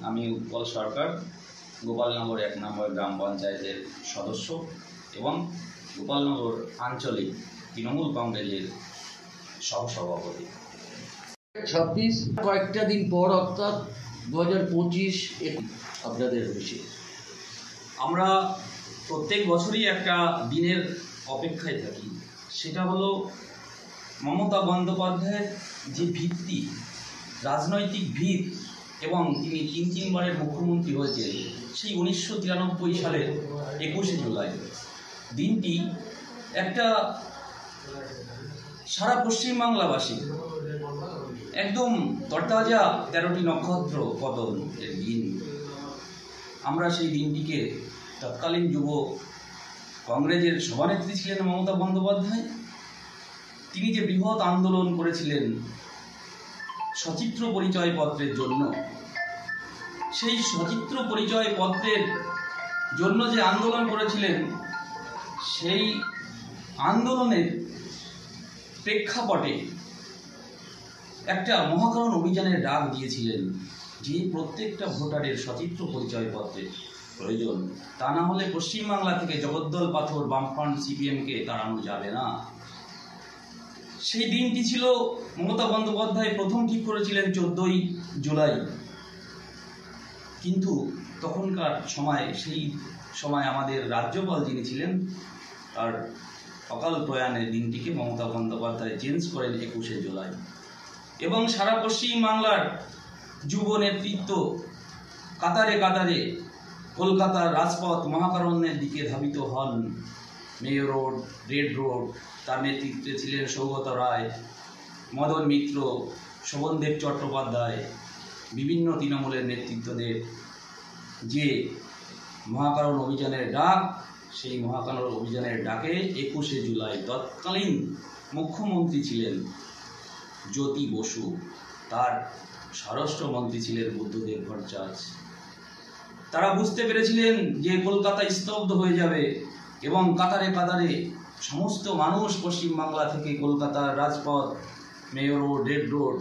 আমি উৎপল সরকার, গোপালনগর 1 নম্বর গ্রাম পঞ্চায়েতের সদস্য এবং গোপালনগর আঞ্চলিক তৃণমূল কংগ্রেসের সহসভাপতি। 26 কয়েকটা দিন পর অর্থাৎ 2025 আপনাদের বিষয়ে আমরা প্রত্যেক বছরই একটা দিনের অপেক্ষায় থাকি, সেটা হলো মমতা বন্দ্যোপাধ্যায়ের যে ভিত্তি, রাজনৈতিক ভিত, এবং তিনি 3বারের মুখ্যমন্ত্রী হয়েছেন সেই 1993 সালের 21শে জুলাই দিনটি একটা সারা পশ্চিমবাংলাবাসী একদম তরতাজা 13টি নক্ষত্র পতনের দিন। আমরা সেই দিনটিকে তৎকালীন যুব কংগ্রেসের সভানেত্রী ছিলেন মমতা বন্দ্যোপাধ্যায়। তিনি যে বৃহৎ আন্দোলন করেছিলেন সচিত্র পরিচয়পত্রের জন্য, সেই সচিত্র পরিচয়পত্রের জন্য যে আন্দোলন করেছিলেন, সেই আন্দোলনের প্রেক্ষাপটে একটা মহাকরণ অভিযানের ডাক দিয়েছিলেন যে প্রত্যেকটা ভোটারের সচিত্র পরিচয়পত্রের প্রয়োজন, তা না হলে পশ্চিমবাংলা থেকে জগদ্দল পাথর বামফ্রন্ট সিপিএমকে তাড়ানো যাবে না। সেই দিনটি ছিল মমতা বন্দ্যোপাধ্যায় প্রথম ঠিক করেছিলেন 14ই জুলাই, কিন্তু তখনকার সময়, সেই সময় আমাদের রাজ্যপাল যিনি ছিলেন, তার অকাল প্রয়াণের দিনটিকে মমতা বন্দ্যোপাধ্যায় চেঞ্জ করেন 21শে জুলাই, এবং সারা পশ্চিমবাংলার যুব নেতৃত্ব কাতারে কাতারে কলকাতার রাজপথ মহাকারণ্যের দিকে ধাবিত হন। মেয়র রোড, রেড রোড, তার নেতৃত্বে ছিলেন সৌগত রায়, মদন মিত্র, শোভনদেব চট্টোপাধ্যায়, বিভিন্ন তৃণমূলের নেতৃত্বদের যে মহাকারণ অভিযানের ডাক, সেই মহাকারণ অভিযানের ডাকে 21শে জুলাই তৎকালীন মুখ্যমন্ত্রী ছিলেন জ্যোতি বসু, তার স্বরাষ্ট্রমন্ত্রী ছিলেন বুদ্ধদেব ভট্টাচার্য। তারা বুঝতে পেরেছিলেন যে কলকাতা স্তব্ধ হয়ে যাবে এবং কাতারে কাতারে সমস্ত মানুষ পশ্চিমবাংলা থেকে কলকাতার রাজপথ, মেয়র রোড, রেড রোড,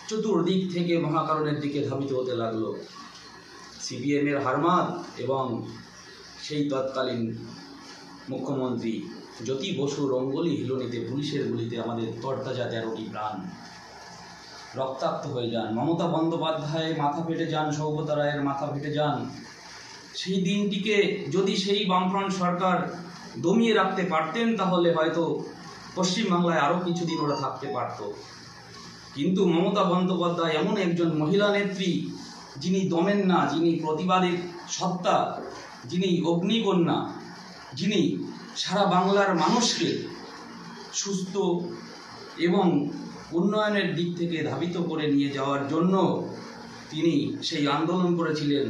চতুর্দিক থেকে মহাকারণের দিকে ধাবিত হতে লাগলো। সিপিএমের হারমাদ এবং সেই তৎকালীন মুখ্যমন্ত্রী জ্যোতি বসু রঙ্গোলি হিলনিতে পুলিশের গুলিতে আমাদের তরতাজা 13টি প্রাণ রক্তাক্ত হয়ে যান। মমতা বন্দ্যোপাধ্যায় মাথা ফেটে যান, সৌগত রায়ের মাথা ফেটে যান। সেই দিনটিকে যদি সেই বামফ্রন্ট সরকার দমিয়ে রাখতে পারতেন, তাহলে হয়তো পশ্চিমবাংলায় আরও কিছুদিন ওরা থাকতে পারত। কিন্তু মমতা বন্দ্যোপাধ্যায় এমন একজন মহিলা নেত্রী, যিনি দমেন না, যিনি প্রতিবাদের সত্তা, যিনি অগ্নিকন্যা, যিনি সারা বাংলার মানুষকে সুস্থ এবং উন্নয়নের দিক থেকে ধাবিত করে নিয়ে যাওয়ার জন্য তিনি সেই আন্দোলন করেছিলেন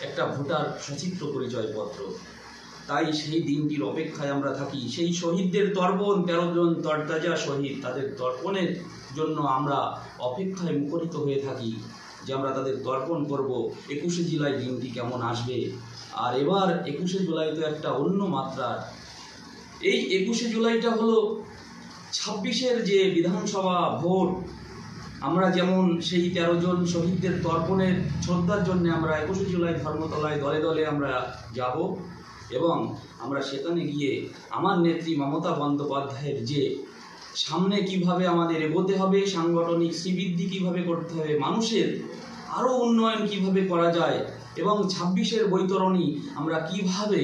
একটা ভোটার সচিত্র পরিচয়পত্র। তাই সেই দিনটির অপেক্ষায় আমরা থাকি। সেই শহীদদের তর্পণ, 13 জন তরতাজা শহীদ, তাদের তর্পণের জন্য আমরা অপেক্ষায় মুখরিত হয়ে থাকি যে আমরা তাদের তর্পণ করব। 21শে জুলাই দিনটি কেমন আসবে। আর এবার 21শে জুলাই তো একটা অন্য মাত্রার। এই 21শে জুলাইটা হলো 26-এর যে বিধানসভা ভোট, আমরা যেমন সেই 13 জন শহীদদের তর্পণের শ্রদ্ধার জন্য আমরা 21শে জুলাই ধর্মতলায় দলে দলে আমরা যাব এবং আমরা সেখানে গিয়ে আমার নেত্রী মমতা বন্দ্যোপাধ্যায়ের যে সামনে কিভাবে আমাদের এগোতে হবে, সাংগঠনিক শ্রীবৃদ্ধি কিভাবে করতে হবে, মানুষের আরও উন্নয়ন কিভাবে করা যায় এবং 26-এর বৈতরণী আমরা কিভাবে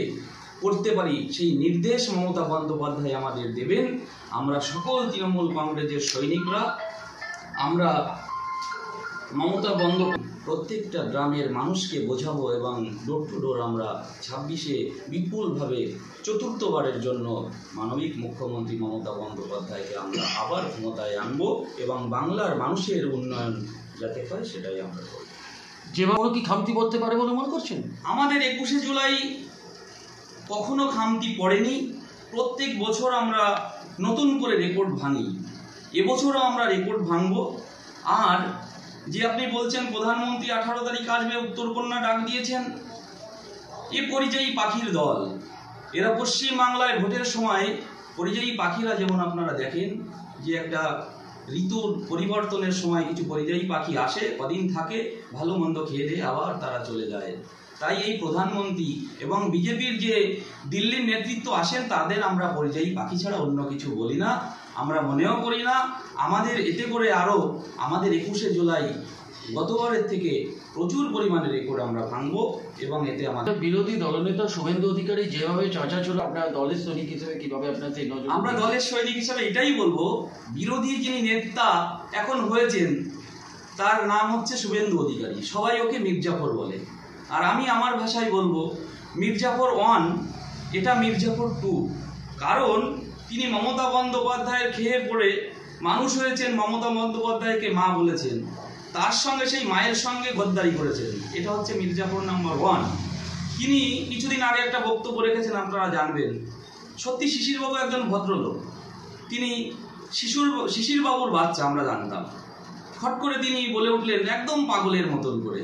করতে পারি, সেই নির্দেশ মমতা বন্দ্যোপাধ্যায় আমাদের দেবেন। আমরা সকল তৃণমূল কংগ্রেসের সৈনিকরা, আমরা মমতা বন্দ্যোপাধ্যায় প্রত্যেকটা গ্রামের মানুষকে বোঝাবো এবং ডোর টু ডোর আমরা 26-এ বিপুলভাবে চতুর্থবারের জন্য মানবিক মুখ্যমন্ত্রী মমতা বন্দ্যোপাধ্যায়কে আমরা আবার ক্ষমতায় আনবো এবং বাংলার মানুষের উন্নয়ন যাতে হয় সেটাই আমরা করব। যেভাবে কি খামতি পড়তে পারে বলে মনে করছেন? আমাদের 21শে জুলাই কখনো খামতি পড়েনি। প্রত্যেক বছর আমরা নতুন করে রেকর্ড ভাঙি, এবছরও আমরা রেকর্ড ভাঙব। আর যে আপনি বলছেন প্রধানমন্ত্রী 18 তারিখ আসবে, উত্তরকন্যা ডাক দিয়েছেন, এ পরিযায়ী পাখির দল। এরা পশ্চিমবাংলায় ভোটের সময় পরিযায়ী পাখিরা যেমন আপনারা দেখেন যে একটা ঋতুর পরিবর্তনের সময় কিছু পরিযায়ী পাখি আসে, কদিন থাকে, ভালো মন্দ খেয়ে দিয়ে আবার তারা চলে যায়। তাই এই প্রধানমন্ত্রী এবং বিজেপির যে দিল্লির নেতৃত্ব আসেন তাদের আমরা পরিযায়ী পাখি ছাড়া অন্য কিছু বলি না, আমরা মনেও করি না। আমাদের এতে করে আরও আমাদের 21শে জুলাই গতবারের থেকে প্রচুর পরিমাণে রেকর্ড আমরা ভাঙবো এবং এতে আমাদের বিরোধী দলনেতা শুভেন্দু অধিকারী যেভাবে চর্চা ছিল, আপনার দলের সৈনিক হিসেবে কিভাবে আপনার সেই নজর? আমরা দলের সৈনিক হিসেবে এটাই বলবো, বিরোধী যিনি নেতা এখন হয়েছেন তার নাম হচ্ছে শুভেন্দু অধিকারী, সবাই ওকে মির্জাফর বলে। আর আমি আমার ভাষায় বলবো মির্জাফর 1 এটা মির্জাফর 2, কারণ তিনি মমতা বন্দ্যোপাধ্যায়ের খেয়ে পড়ে মানুষ হয়েছেন, মমতা বন্দ্যোপাধ্যায়কে মা বলেছেন, তার সঙ্গে সেই মায়ের সঙ্গে গদ্দারি করেছেন, এটা হচ্ছে মির্জাফর নাম্বার 1। তিনি কিছুদিন আগে একটা বক্তব্য রেখেছেন, আপনারা জানবেন। সত্যি শিশিরবাবু একজন ভদ্রলোক, তিনি শিশিরবাবুর বাচ্চা আমরা জানতাম, হট করে তিনি বলে উঠলেন একদম পাগলের মতন করে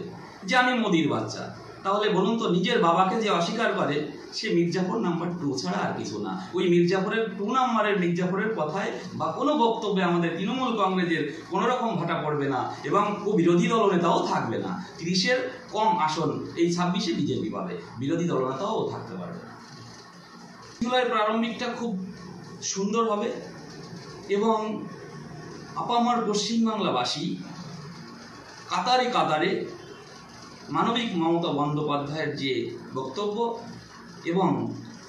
যে আমি মোদির বাচ্চা। তাহলে বলুন তো, নিজের বাবাকে যে অস্বীকার করে সে মির্জাফর নাম্বার 2 ছাড়া আর কিছু না। ওই মির্জাফরের 2 নাম্বারের মির্জাফরের কথায় বা কোনো বক্তব্যে আমাদের তৃণমূল কংগ্রেসের কোনো রকম ভাটা পড়বে না এবং বিরোধী দলনেতাও থাকবে না। 30-এর কম আসন এই 26-এ বিজেপি পাবে, বিরোধী দলনেতাও থাকতে পারবে। জুলাইয়ের প্রারম্ভিকটা খুব সুন্দর হবে এবং আপামর পশ্চিমবাংলাবাসী কাতারে কাতারে মানবিক মমতা বন্দ্যোপাধ্যায়ের যে বক্তব্য এবং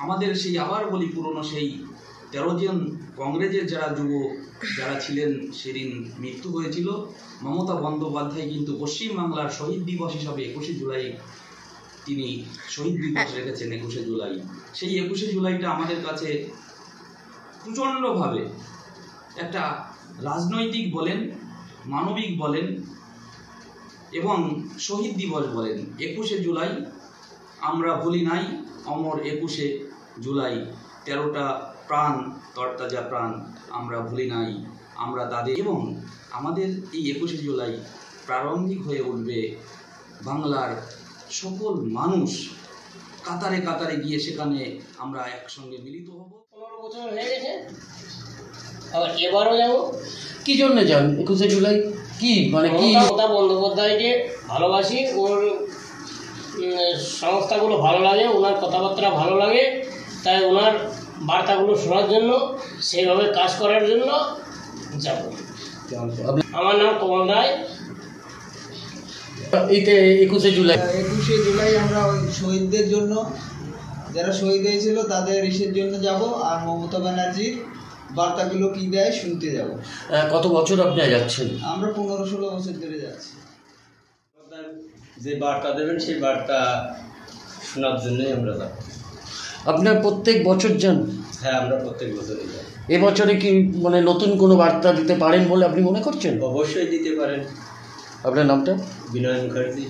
আমাদের সেই আবার বলি পুরনো সেই 13 জন কংগ্রেসের যারা ছিলেন সেদিন মৃত্যু হয়েছিল, মমতা বন্দ্যোপাধ্যায় কিন্তু পশ্চিমবাংলার শহীদ দিবস হিসাবে 21শে জুলাই তিনি শহীদ দিবস রেখেছেন 21শে জুলাই। সেই 21শে জুলাইটা আমাদের কাছে প্রচণ্ডভাবে একটা রাজনৈতিক বলেন, মানবিক বলেন এবং শহীদ দিবস বলেন। 21শে জুলাই আমরা ভুলি নাই, অমর 21শে জুলাই, 13টা প্রাণ, তরতাজা প্রাণ আমরা ভুলি নাই, আমরা তাদের। এবং আমাদের এই 21শে জুলাই প্রারম্ভিক হয়ে উঠবে বাংলার সকল মানুষ কাতারে কাতারে গিয়ে সেখানে আমরা একসঙ্গে মিলিত হব। 15 বছর হয়ে গেছে, আবার এবারও যাবো। কি জন্য যান 21শে জুলাই? কি মানে কি? মমতা বন্দ্যোপাধ্যায়কে ভালোবাসি, ওর সংস্থাগুলো ভালো লাগে, ওনার কথাবার্তা ভালো লাগে, তাই ওনার বার্তাগুলো শোনার জন্য, সেইভাবে কাজ করার জন্য যাব। আমার নাম কমল রায়। এইতে 21শে জুলাই 21শে জুলাই আমরা ওই শহীদদের জন্য, যারা শহীদ হয়েছিল তাদের ইসের জন্য যাব, আর মমতা ব্যানার্জির বার্তাগুলো কি দেয় শুনতে যাব। কত বছর আপনি যাচ্ছেন? আমরা 15-16 বছর ধরে যাচ্ছি। যে বার্তা দেবেন সেই বার্তা শোনার জন্যই আমরা যাব। আপনার প্রত্যেক বছর যান? হ্যাঁ, আমরা প্রত্যেক বছরই যাই। এবছরে কি মানে নতুন কোনো বার্তা দিতে পারেন বলে আপনি মনে করছেন? অবশ্যই দিতে পারেন। আপনার নামটা? বিনয় মুখার্জি।